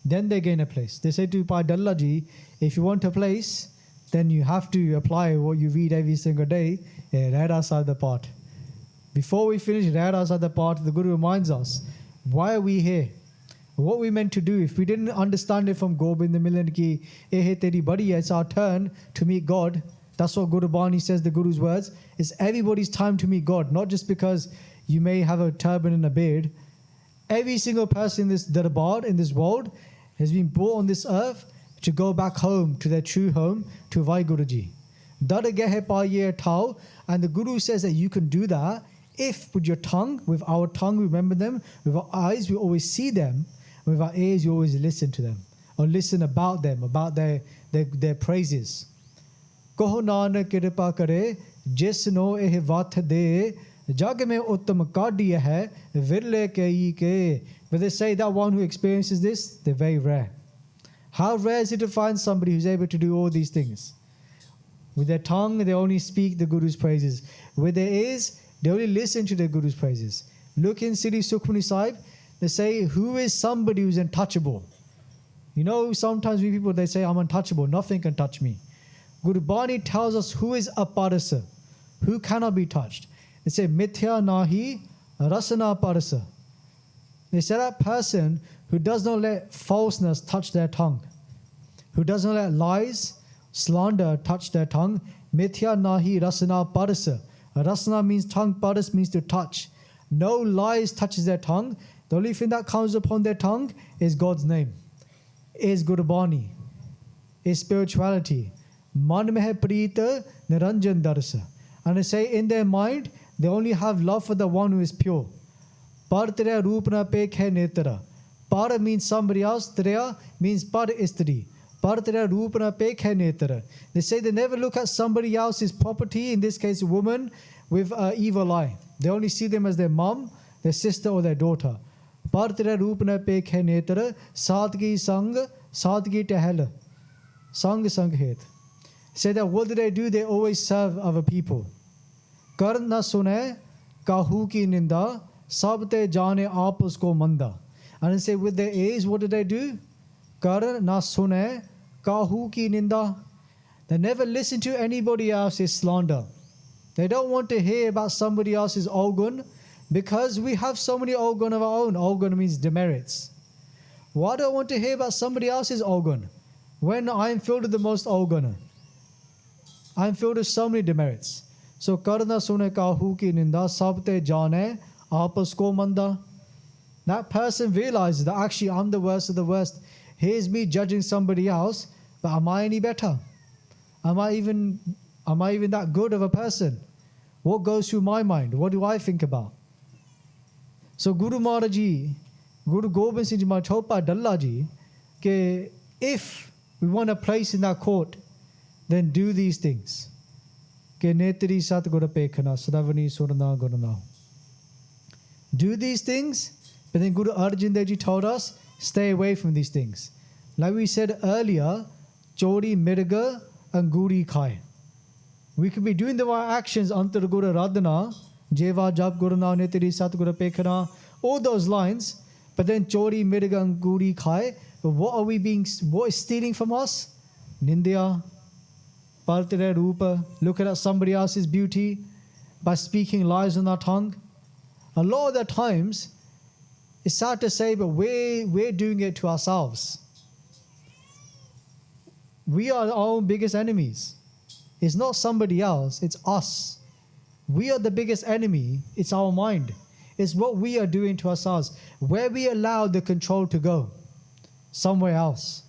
Then they gain a place. They say to Bhai Dalla Ji, if you want a place, then you have to apply what you read every single day. Right outside the part. Before we finish right outside the part, the Guru reminds us, why are we here? What we meant to do. If we didn't understand it from Gobind the Milan ki, ehe teri badi hai, it's our turn to meet God. That's what Guru Bani says, the Guru's words. It's everybody's time to meet God. Not just because you may have a turban and a beard. Every single person in this darbar, in this world, has been brought on this earth to go back home, to their true home, to WhyGuruji. Dargahe paye thao. And the Guru says that you can do that if with your tongue, with our tongue, we remember them. With our eyes, we always see them. With our ears, we always listen to them. Or listen about them, about their praises. Koho nanak kripa kare, jisno eh vat de, jag mein uttam kadiya hai, virle kei ke. But they say that one who experiences this, they're very rare. How rare is it to find somebody who's able to do all these things? With their tongue, they only speak the Guru's praises. With their ears, they only listen to the Guru's praises. Look in Sri Sukhmani Sahib, they say, who is somebody who's untouchable? You know, sometimes we people, they say, I'm untouchable, nothing can touch me. Guru Bani tells us who is aparasa, who cannot be touched. They say, mithya nahi rasana parasa. They say that person who does not let falseness touch their tongue, who does not let lies, slander touch their tongue, mithya nahi rasana parasa. Rasana means tongue, paras means to touch. No lies touches their tongue. The only thing that comes upon their tongue is God's name, is Guru Bani, is spirituality. Man mein hai preeta niranjan darsa. And they say in their mind, they only have love for the one who is pure. Par tere roop na pek hai netara. Par means somebody else, tere means par istri. Par tere roop na pek hai netara. They say they never look at somebody else's property, in this case a woman, with an evil eye. They only see them as their mom, their sister or their daughter. Par tere roop na pek hai netara. Sadgi sang, sadgi tehel. Sang sang het. Say that what do? They always serve other people. Kar na sune kahu ki ninda, sab te jane aap usko manda. And they say with their ears, what do? Kar na sune kahu ki ninda. They never listen to anybody else's slander. They don't want to hear about somebody else's awgun, because we have so many awgun of our own. Awgun means demerits. Why do I want to hear about somebody else's awgun when I am filled with the most awgun? I am filled with so many demerits. So karna sune kahu ki ninda sabte jane aapas ko manda. That person realizes that actually I'm the worst of the worst. Here's me judging somebody else, but am I any better? Am I even that good of a person? What goes through my mind? What do I think about? So Guru Maharaj Ji, Guru Gobind Singh Ji Maharaj Chopa Dalla Ji, ke if we want a place in that court, then do these things. Ke netri satgura pekhana sravani surna gurna. Do these things, but then Guru Arjan Dev Ji told us, stay away from these things. Like we said earlier, chori, mirga, and guri khai. We could be doing the right actions, antar guru radhana, jeva jap gurna netri satgura pekhana, all those lines, but then chori, mirga, and guri khai. But what is stealing from us? Nindya, Partire Rupa, looking at somebody else's beauty by speaking lies on our tongue. A lot of the times, it's sad to say, but we're doing it to ourselves. We are our own biggest enemies. It's not somebody else, it's us. We are the biggest enemy, it's our mind. It's what we are doing to ourselves. Where we allow the control to go, somewhere else.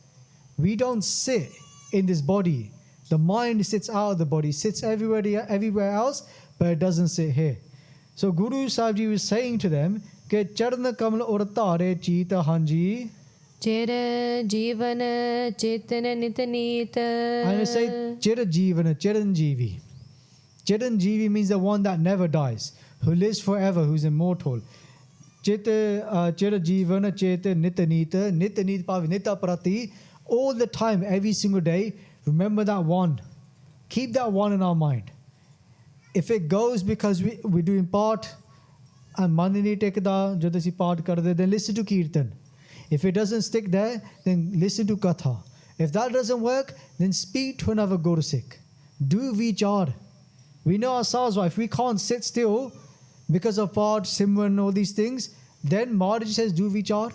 We don't sit in this body. The mind sits out of the body, sits everywhere else, but it doesn't sit here. So Guru Sahib Ji was saying to them, ke charna kamal uratare cheeta hanji. Chira jivana chetana nitanita. And I say chira jivana, chiranjeevi. Chiranjeevi means the one that never dies, who lives forever, who's immortal. Chira jivana cheta nitanita, nitanita pavi nita prati. All the time, every single day, remember that one. Keep that one in our mind. If it goes because we're doing part and manini tekda jadasi part karde, then listen to Kirtan. If it doesn't stick there, then listen to Katha. If that doesn't work, then speak to another Guru Sikh. Do vichar. We know ourselves, if we can't sit still because of part, Simran, all these things, then Maharaj says do vichar.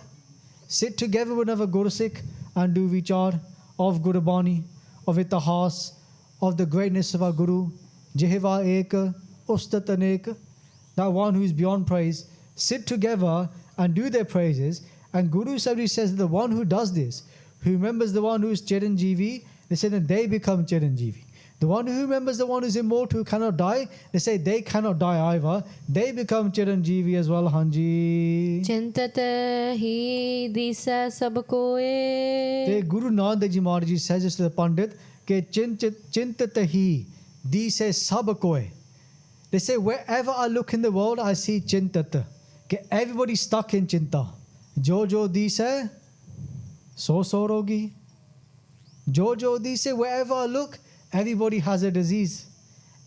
Sit together with another Guru Sikh and do vichar of Guru Bani, of Itahas, of the greatness of our Guru, Jehiva Eka, Ustat Anek, that one who is beyond praise. Sit together and do their praises. And Guru Sahib says that the one who does this, who remembers the one who is Chiranjeevi, they say that they become Chiranjeevi. The one who remembers the one who is immortal, who cannot die, they say they cannot die either. They become Chiranjeevi as well, Hanji. Chintata hi disa sab koe. The Guru Nanak Dev Ji Maharaj Ji says this to the Pandit, ke chintata hi disa sab koe. They say wherever I look in the world, I see chintata. Ke everybody's stuck in chinta. Jo jo disa so rogi. Jojo di se, wherever I look, everybody has a disease.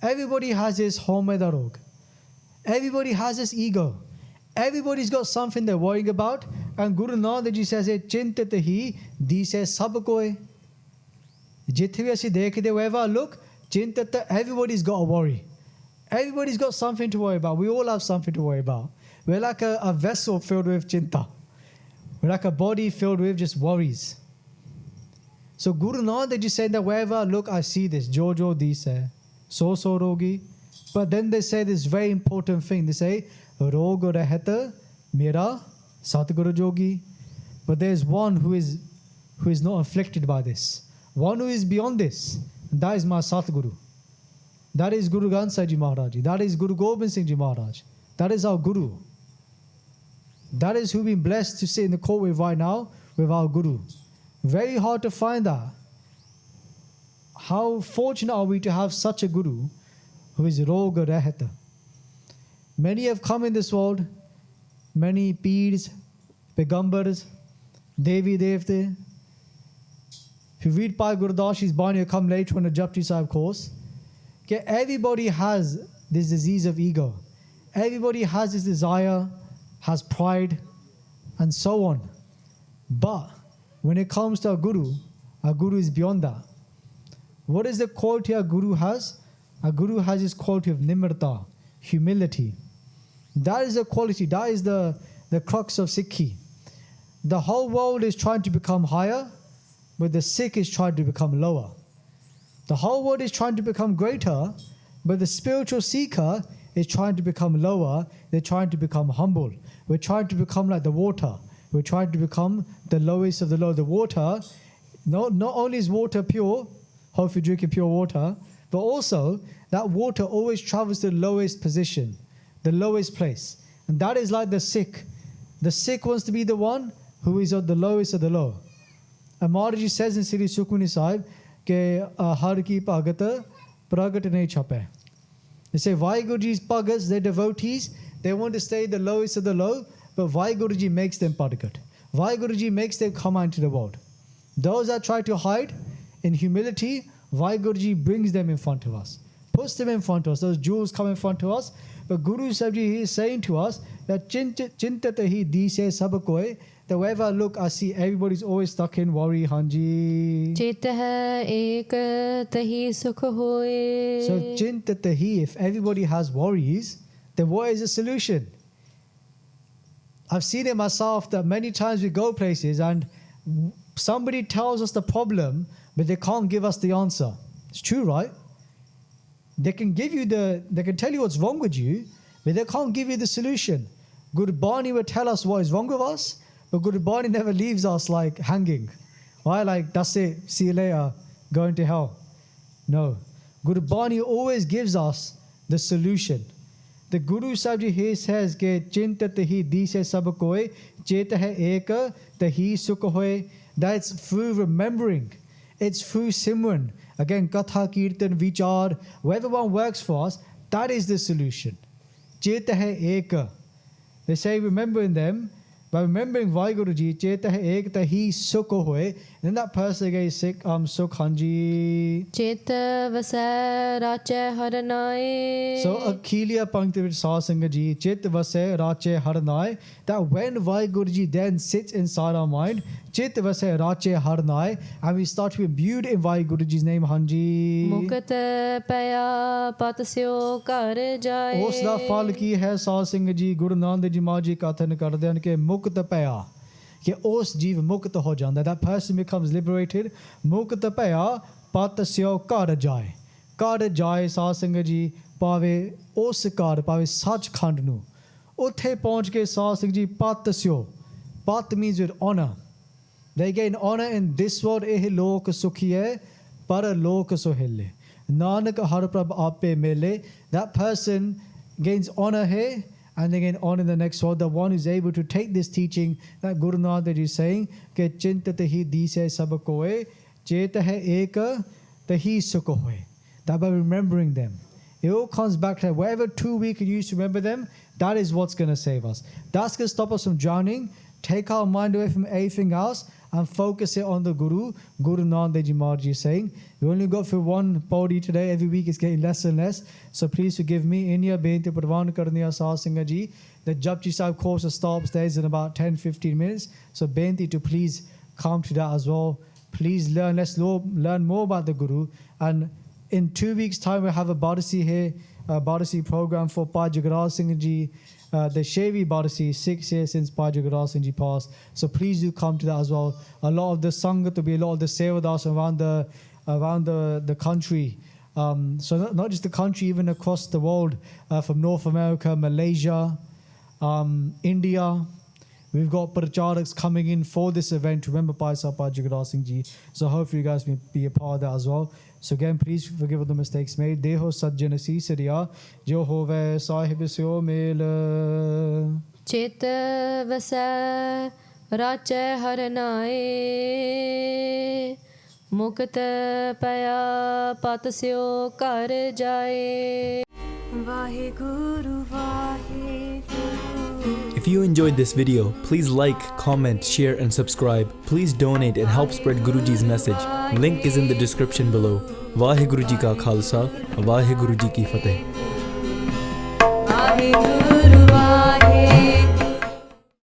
Everybody has this homedarog. Everybody has this ego. Everybody's got something they're worrying about. And Guru Nanak Dev Ji says, Chintat hi, di se sab koi. Jithe vi asi dekhde, wherever I look, chintat, everybody's got a worry. Everybody's got something to worry about. We all have something to worry about. We're like a vessel filled with chinta. We're like a body filled with just worries. So Guru Nanak Dev Ji said that wherever I look, I see this. Jojo di se, so rogi. But then they say this very important thing. They say, Rog rahata mera Satguru jogi. But there's one who is not afflicted by this. One who is beyond this. And that is my Satguru. That is Guru Granth Sahib Ji Maharaj Ji. That is Guru Gobind Singh Ji Maharaj. That is our Guru. That is who we've been blessed to sit in the court with right now, with our Guru. Very hard to find that. How fortunate are we to have such a Guru who is Roga Rahata. Many have come in this world, many Peers, Pegambars, Devi Devte. If you read Bhai Gurdashi's Bani, come later on the Japji Sahib course. Okay, everybody has this disease of ego. Everybody has this desire, has pride, and so on. But when it comes to our Guru is beyond that. What is the quality our Guru has? Our Guru has this quality of nimrata, humility. That is the quality, that is the crux of Sikhi. The whole world is trying to become higher, but the Sikh is trying to become lower. The whole world is trying to become greater, but the spiritual seeker is trying to become lower. They're trying to become humble. We're trying to become like the water. We're trying to become the lowest of the low. The water, not only is water pure, hope you're drinking pure water, but also that water always travels to the lowest position, the lowest place. And that is like the Sikh. The Sikh wants to be the one who is at the lowest of the low. And Maharaji says in Sri Sukhmani Sahib, ke har ki bhagat pragat nahi chape. They say WhyGuruji's bhagats, their devotees, they want to stay the lowest of the low, but WhyGuruji makes them bhagat. WhyGuruji makes them come out into the world. Those that try to hide in humility, WhyGuruji brings them in front of us, puts them in front of us. Those jewels come in front of us. But Guru Sahib Ji is saying to us that chintat hi di se sab koi, that wherever I look, I see everybody's always stuck in worry, hanji. चित है एक तही सुख होए. So chintat hi, if everybody has worries, then what is the solution? I've seen it myself that many times we go places and somebody tells us the problem, but they can't give us the answer. It's true, right? They can tell you what's wrong with you, but they can't give you the solution. Guru Bani will tell us what is wrong with us, but Guru Bani never leaves us like hanging. Right? Like, that's it, see you later, going to hell. No. Guru Bani always gives us the solution. The Guru Sahib Ji here says, ke chintat hi di se sab koi, chet hai ek tahi sukh hoye. That's through remembering. It's through Simran. Again, Katha, Kirtan, Vichar, wherever one works for us, that is the solution. Chet hai ek. They say remembering them, by remembering WhyGuruji, chet hai ek tahi sukh hoye. And then that person gets sick, sukh hanji. चित वसै राचे हर नाए. So Akhilia Pankti with Sasangaji, Chit Vase Rache Harnai, that when WhyGuruji then sits inside our mind, Chit Vase Rache Harnai, and we start to be imbued in WhyGuruji's name, Hanji. मुकत पया पत स्यो कर जाए. Us da fal ki hai Sasangaji, Guru Nanak Dev Ji Maharaj Ji Kathan karde hain ke Mukt Paya. Ke us jeev mukt ho janda, that person becomes liberated. Mukt Paya pat syo kar jaye. Kar jaye Sasangaji ji pave us kar pave Sachkhand nu. Uthe pahunch ke Sasangaji ji pat syo. Pat means with honor. They gain honor in this world. Eh lok sukhi hai, par lok sohelle. Nanak har prabh ape mele. That person gains honor here, and they gain honor in the next world. The one who is able to take this teaching that Guru Nanak Dev Ji is saying, ke chintat hi di se sab koe, chet hai ek tahi sukh hoye. That by remembering them, it all comes back to whatever tool we can use to remember them, that is what's going to save us. That's going to stop us from drowning. take our mind away from everything else and focus it on the Guru. Guru Nanak Dev Ji Maharaj is saying, we only got for one body today. Every week it's getting less and less. So please forgive me. India beinti Pradhan Karniya Sasinga Ji. The Japji Sahib course stops there in about 10-15 minutes. So beinti to please come to that as well. Please learn. Let's learn more about the Guru. And in 2 weeks' time, we'll have a Badasi here, a Badasi program for Parchar Singh Ji. The Shevi Badasi, 6 years since Parchar Singh Ji passed. So please do come to that as well. A lot of the Sangat will be a lot of the Sevadas around the country. So not just the country, even across the world, from North America, Malaysia, India. We've got Parcharaks coming in for this event to remember Paisa Parchar Singh Ji. So hopefully you guys will be a part of that as well. So again, please forgive all the mistakes made. Deho sajjan si sariya, jo hove sahib syo mel. ਚਿਤ ਵਸੈ ਰਾਚੈ ਹਰਨਾਏ ਮੁਕਤ ਪਿਆ ਪਤ ਸਿਓ ਘਰ ਜਾਏ Waheguru Waheguru If you enjoyed this video, please like, comment, share and subscribe. Please donate and help spread Guruji's message. Link is in the description below. WhyGuru Ji Ka Khalsa, WhyGuru Ji Ki Fateh. Waheguru Waheguru